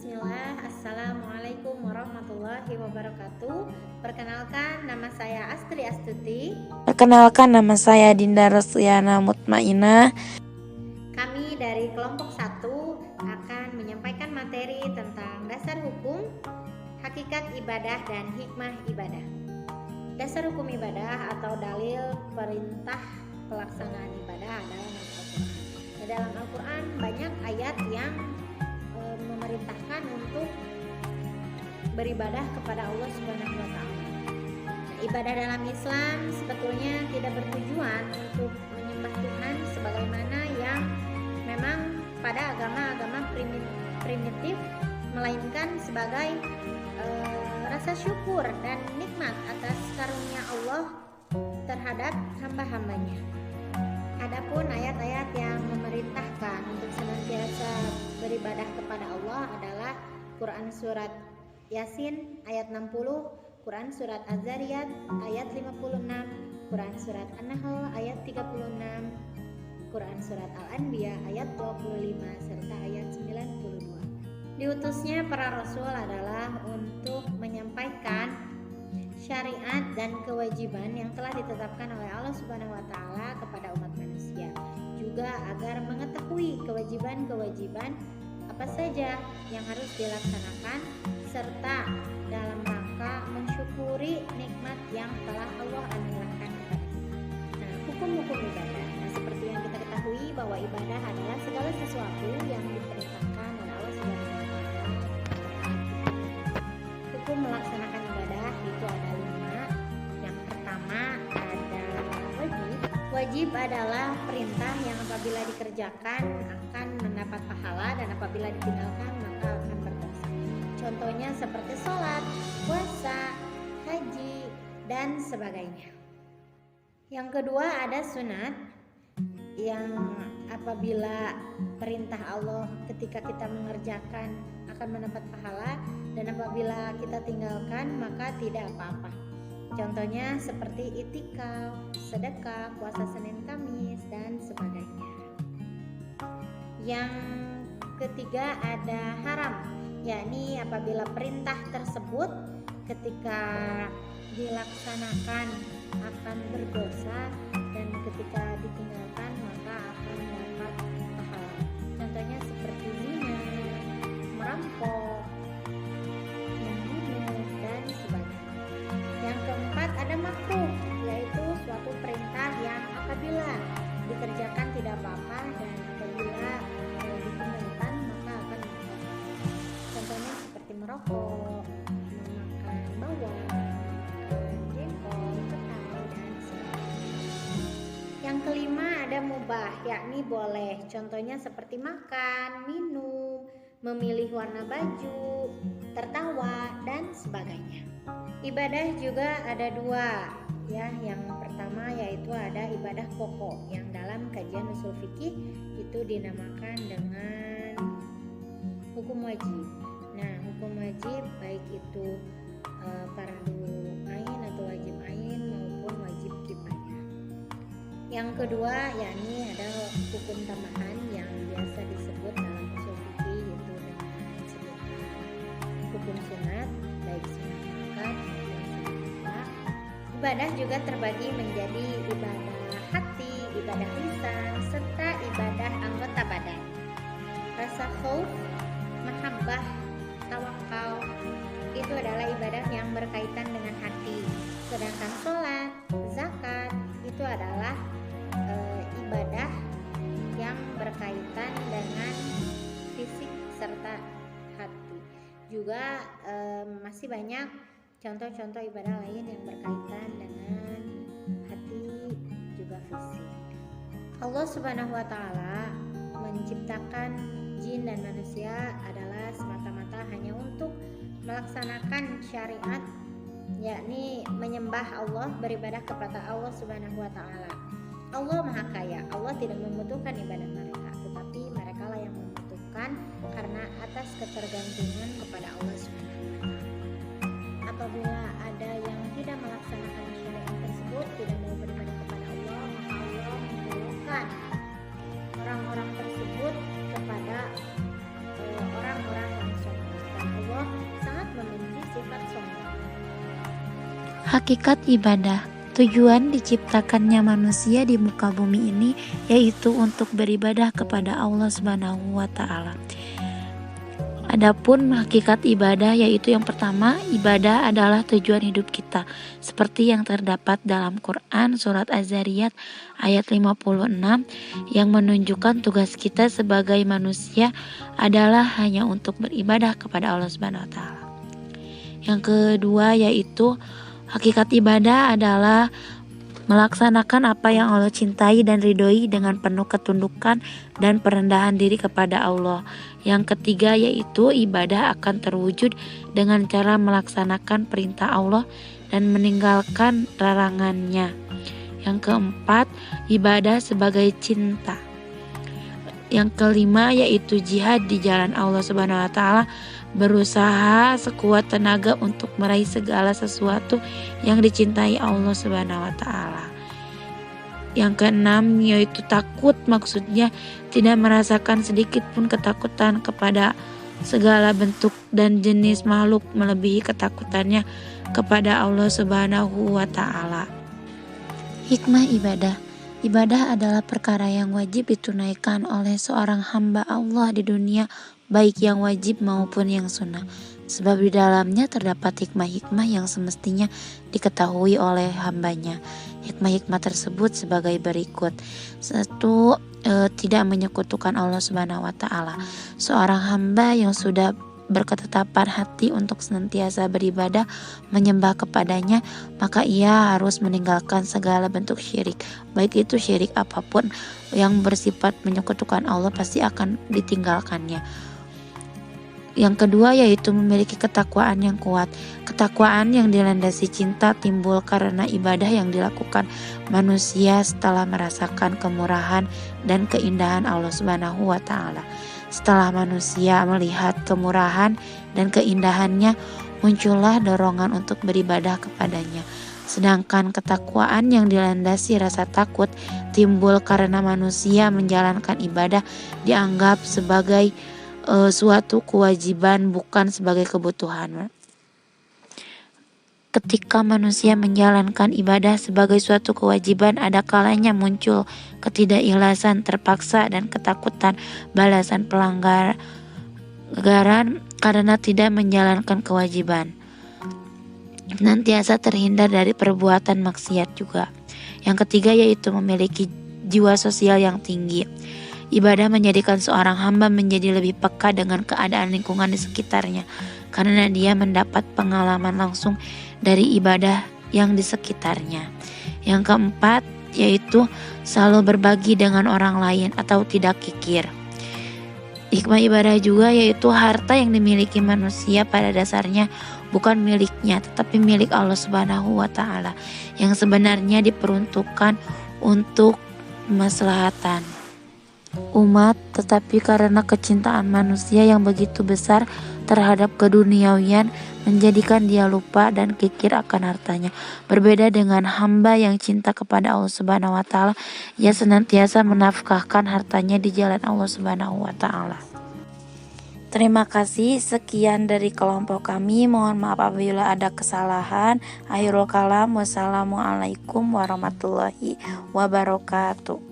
Bismillah, Assalamualaikum warahmatullahi wabarakatuh. Perkenalkan, nama saya Astri Astuti. Perkenalkan, nama saya Dinda Rosliana Mutmainah. Kami dari kelompok 1 akan menyampaikan materi tentang dasar hukum, hakikat ibadah, dan hikmah ibadah. Dasar hukum ibadah atau dalil perintah pelaksanaan ibadah adalah Al-Quran. Dalam Al-Quran banyak ayat yang memerintahkan untuk beribadah kepada Allah Subhanahu wa taala. Ibadah dalam Islam sebetulnya tidak bertujuan untuk menyembah Tuhan sebagaimana yang memang pada agama-agama primitif, melainkan sebagai rasa syukur dan nikmat atas karunia Allah terhadap hamba-hambanya. Adapun ayat-ayat yang memerintahkan untuk senantiasa beribadah kepada Allah adalah Quran surat Yasin ayat 60, Quran surat Az-Zariyat ayat 56, Quran surat An-Nahl ayat 36, Quran surat Al-Anbiya ayat 25 serta ayat 92. Diutusnya para rasul adalah untuk menyampaikan syariat dan kewajiban yang telah ditetapkan oleh Allah Subhanahu wa taala kepada umat manusia, juga agar mengetahui kewajiban-kewajiban apa saja yang harus dilaksanakan serta dalam rangka mensyukuri nikmat yang telah Allah anugerahkan kepada kita. Nah, hukum-hukum ibadah. Nah, seperti yang kita ketahui bahwa ibadah adalah segala sesuatu yang diperintahkan oleh Allah Subhanahu wa taala. Hukum melaksanakan ibadah itu ada 5. Yang pertama ada wajib. Wajib adalah perintah yang apabila dikerjakan akan mendapat pahala dan apabila ditinggalkan maka akan berdosa. Contohnya seperti sholat, puasa, haji, dan sebagainya. Yang kedua ada sunat, yang apabila perintah Allah ketika kita mengerjakan akan mendapat pahala dan apabila kita tinggalkan maka tidak apa-apa. Contohnya seperti itikaf, sedekah, puasa Senin Kamis, dan sebagainya. Yang ketiga ada haram, yakni apabila perintah tersebut ketika dilaksanakan akan berdosa dan ketika ditinggalkan maka akan mendapat pahala. Contohnya seperti zina, merampok, membunuh, dan sebagainya. Yang keempat ada makruh, yaitu suatu perintah yang apabila dikerjakan tidak apa-apa dan apabila ditinggalkan maka akan mendapat pahala. Contohnya seperti merokok, memakan bawang, jengkol, ketai, dan sebagainya. Yang kelima ada mubah, yakni boleh. Contohnya seperti makan, minum, memilih warna baju, tertawa, dan sebagainya. Ibadah juga ada 2, ya. Yang pertama yaitu ada ibadah pokok yang dalam kajian usul fikih itu dinamakan dengan hukum wajib. Nah, hukum wajib baik itu fardu ain atau wajib ain maupun wajib kifayah. Yang kedua yakni ada hukum tambahan yang biasa disebut dalam usul fikih itu dengan sebutan hukum sunat, baik sunat muakkad maupun sunat mutlak. Ibadah juga terbagi menjadi ibadah hati, ibadah lisan, serta ibadah anggota badan. Rasa khauf, mahabbah, tawakal itu adalah ibadah yang berkaitan dengan hati. Sedangkan sholat, zakat itu adalah ibadah yang berkaitan dengan fisik serta hati. Juga masih banyak contoh-contoh ibadah lain yang berkaitan dengan hati juga fisik. Allah Subhanahu wa taala menciptakan jin dan manusia adalah semata-mata hanya untuk melaksanakan syariat, yakni menyembah Allah, beribadah kepada Allah Subhanahu wa taala. Allah Maha Kaya, Allah tidak membutuhkan ibadah mereka, tetapi mereka lah yang membutuhkan karena atas ketergantungan kepada Allah Subhanahu wa taala. Apabila ada yang tidak melaksanakan syariat tersebut, tidak mau beribadah kepada Allah, maka Allah membelokkan orang-orang tersebut kepada orang-orang yang soleh. Hakikat ibadah, tujuan diciptakannya manusia di muka bumi ini yaitu untuk beribadah kepada Allah Subhanahu wa Ta'ala. Adapun hakikat ibadah yaitu yang pertama, ibadah adalah tujuan hidup kita, seperti yang terdapat dalam Quran surat Az-Zariyat ayat 56 yang menunjukkan tugas kita sebagai manusia adalah hanya untuk beribadah kepada Allah Subhanahu wa Ta'ala. Yang kedua yaitu hakikat ibadah adalah melaksanakan apa yang Allah cintai dan ridhoi dengan penuh ketundukan dan perendahan diri kepada Allah. Yang ketiga yaitu ibadah akan terwujud dengan cara melaksanakan perintah Allah dan meninggalkan larangannya. Yang keempat, ibadah sebagai cinta. Yang kelima yaitu jihad di jalan Allah Subhanahu wa Ta'ala, berusaha sekuat tenaga untuk meraih segala sesuatu yang dicintai Allah Subhanahu wa Ta'ala. Yang keenam yaitu takut, maksudnya tidak merasakan sedikit pun ketakutan kepada segala bentuk dan jenis makhluk melebihi ketakutannya kepada Allah Subhanahu wa Ta'ala. Hikmah ibadah. Ibadah adalah perkara yang wajib ditunaikan oleh seorang hamba Allah di dunia, baik yang wajib maupun yang sunnah. Sebab di dalamnya terdapat hikmah-hikmah yang semestinya diketahui oleh hambanya. Hikmah-hikmah tersebut sebagai berikut. 1. Tidak menyekutukan Allah Subhanahu wa Ta'ala. Seorang hamba yang sudah berketetapan hati untuk senantiasa beribadah menyembah kepadanya, maka ia harus meninggalkan segala bentuk syirik, baik itu syirik apapun yang bersifat menyekutukan Allah pasti akan ditinggalkannya. Yang kedua yaitu memiliki ketakwaan yang kuat. Ketakwaan yang dilandasi cinta timbul karena ibadah yang dilakukan manusia setelah merasakan kemurahan dan keindahan Allah Subhanahu wa Ta'ala. Setelah manusia melihat kemurahan dan keindahannya, muncullah dorongan untuk beribadah kepadanya. Sedangkan ketakwaan yang dilandasi rasa takut timbul karena manusia menjalankan ibadah dianggap sebagai suatu kewajiban, bukan sebagai kebutuhan. Ketika manusia menjalankan ibadah sebagai suatu kewajiban, ada kalanya muncul ketidakikhlasan terpaksa dan ketakutan balasan pelanggaran karena tidak menjalankan kewajiban. Senantiasa terhindar dari perbuatan maksiat juga. Yang ketiga yaitu memiliki jiwa sosial yang tinggi. Ibadah menjadikan seorang hamba menjadi lebih peka dengan keadaan lingkungan di sekitarnya, karena dia mendapat pengalaman langsung dari ibadah yang di sekitarnya. Yang keempat yaitu selalu berbagi dengan orang lain atau tidak kikir. Hikmah ibadah juga yaitu harta yang dimiliki manusia pada dasarnya bukan miliknya, tetapi milik Allah Subhanahu wa Ta'ala yang sebenarnya diperuntukkan untuk kemaslahatan umat, tetapi karena kecintaan manusia yang begitu besar terhadap keduniawian menjadikan dia lupa dan kikir akan hartanya. Berbeda dengan hamba yang cinta kepada Allah Subhanahu wa Ta'ala, ia senantiasa menafkahkan hartanya di jalan Allah Subhanahu wa Ta'ala. Terima kasih, sekian dari kelompok kami. Mohon maaf apabila ada kesalahan. Akhirul kalam, wassalamualaikum warahmatullahi wabarakatuh.